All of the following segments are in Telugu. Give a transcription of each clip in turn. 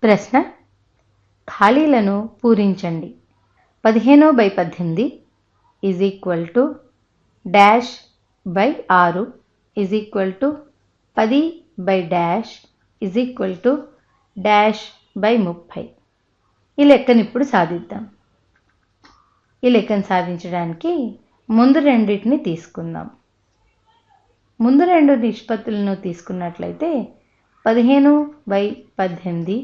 ప్రశ్న: ఖాళీలను పూరించండి. 15/18 is equal to dash by 6 is equal to 10 by dash is equal to dash by 30. ఈ లెక్కను ఇప్పుడు సాధిద్దాం. ఈ లెక్కను సాధించడానికి ముందు రెండింటిని తీసుకుందాం. ముందు రెండు నిష్పత్తులను తీసుకున్నట్లయితే 15/18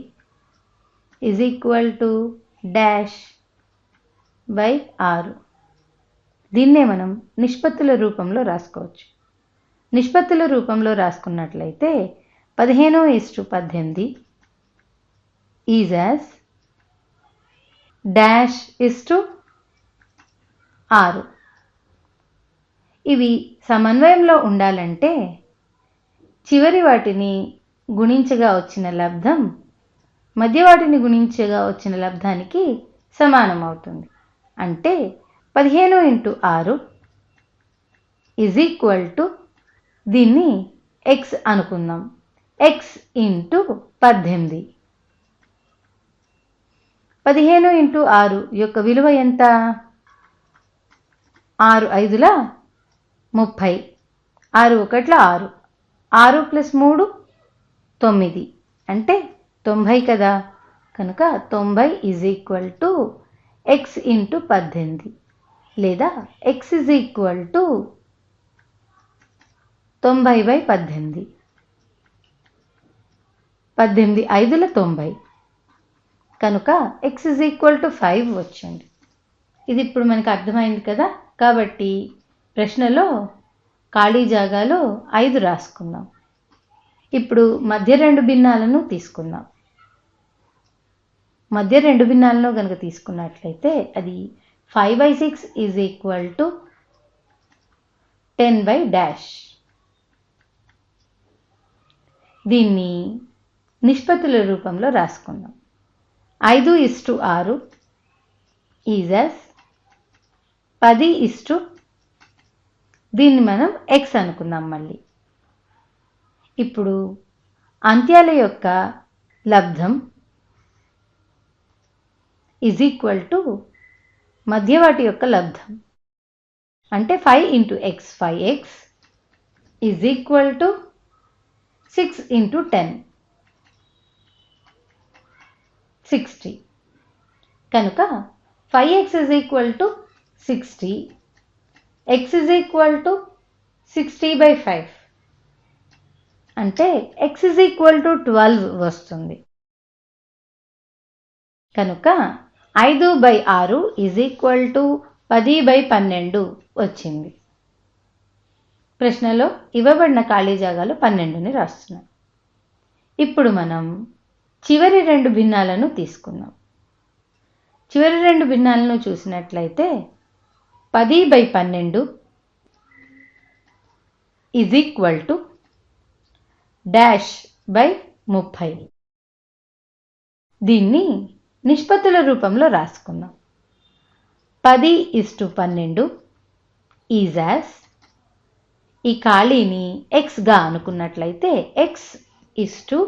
is equal to dash by 6. దీన్నే మనం నిష్పత్తుల రూపంలో రాసుకోవచ్చు. నిష్పత్తుల రూపంలో రాసుకున్నట్లయితే 15:18 is as dash is to 6. ఇవి సమన్వయంలో ఉండాలంటే చివరి వాటిని గుణించగా వచ్చిన లబ్ధం మధ్య వాటిని గుణించగా వచ్చిన లబ్ధానికి సమానం అవుతుంది. అంటే 15x6 ఈజ్ ఈక్వల్ టు, దీన్ని x అనుకుందాం, x ఇంటూ 18. 15x6 యొక్క విలువ ఎంత? 6 5ల 30, 6 1ల 6, 6 + 3 9, అంటే 90 కదా. కనుక 90 is equal to x into 18, లేదా x ఈజ్ ఈక్వల్ టు 90/18. 18 5ల 90, కనుక x ఈజ్ ఈక్వల్ టు 5 వచ్చింది. ఇది ఇప్పుడు మనకు అర్థమైంది కదా. కాబట్టి ప్రశ్నలో ఖాళీ జాగాలో 5 రాసుకుందాం. ఇప్పుడు మధ్య రెండు భిన్నాలను తీసుకుందాం. మధ్య రెండు భిన్నాలను కనుక తీసుకున్నట్లయితే అది 5/6 ఈజ్ ఈక్వల్ టు 10/డాష్. దీన్ని నిష్పత్తుల రూపంలో రాసుకుందాం. 5:6 ఈజ్ యాజ్ 10:, దీన్ని మనం x అనుకుందాం. మళ్ళీ ఇప్పుడు అంత్యాల యొక్క లబ్ధం ఈజ్ ఈక్వల్ టు మధ్యవాటి యొక్క లబ్ధం. అంటే 5 × x 5x is equal to 6 × 10 60. కనుక 5x is equal to 60, x is equal to 60/5, అంటే x ఈజ్ ఈక్వల్ టు 12 వస్తుంది. కనుక 5/6 ఈజ్ ఈక్వల్ టు 10/12 వచ్చింది. ప్రశ్నలో ఇవ్వబడిన ఖాళీ జాగాలో 12ని రాస్తున్నాం. ఇప్పుడు మనం చివరి రెండు భిన్నాలను తీసుకుందాం. చివరి రెండు భిన్నాలను చూసినట్లయితే 10/12 is equal to dash by 30. దీన్ని నిష్పత్తుల రూపంలో రాసుకుందాం. 10:12 ఈజ్ యాజ్, ఈ ఖాళీని xగా అనుకున్నట్లయితే x ఈజ్ టు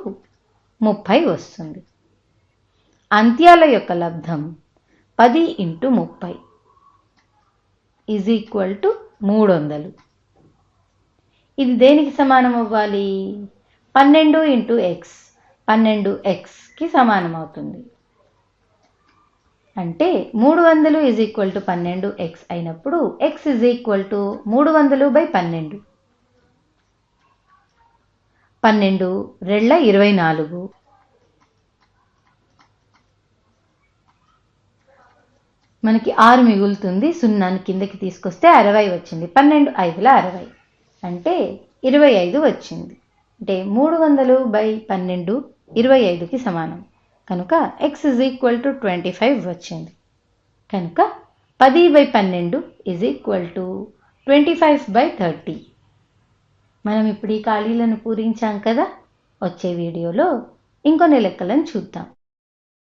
30 వస్తుంది. అంత్యాల యొక్క లబ్ధం 10 × 30 ఈజ్ ఈక్వల్ టు 300. ఇది దేనికి సమానం అవ్వాలి? 12 × x, 12xకి సమానం అవుతుంది. అంటే 300 ఈజ్ ఈక్వల్ టు 12x అయినప్పుడు x ఈజ్ ఈక్వల్ టు 300/12. 12 2 24, మనకి 6 మిగులుతుంది. 0ని కిందకి తీసుకొస్తే 60 వచ్చింది. 12 5ల 60, అంటే 25 వచ్చింది. అంటే 300/12 25కి సమానం. కనుక x ఈజ్ ఈక్వల్ టు 25 వచ్చింది. కనుక 10/12 ఈజ్ ఈక్వల్ టు 25/30. మనం ఇప్పుడు ఈ ఖాళీలను పూరించాం కదా. వచ్చే వీడియోలో ఇంకొన్ని లెక్కలను చూద్దాం.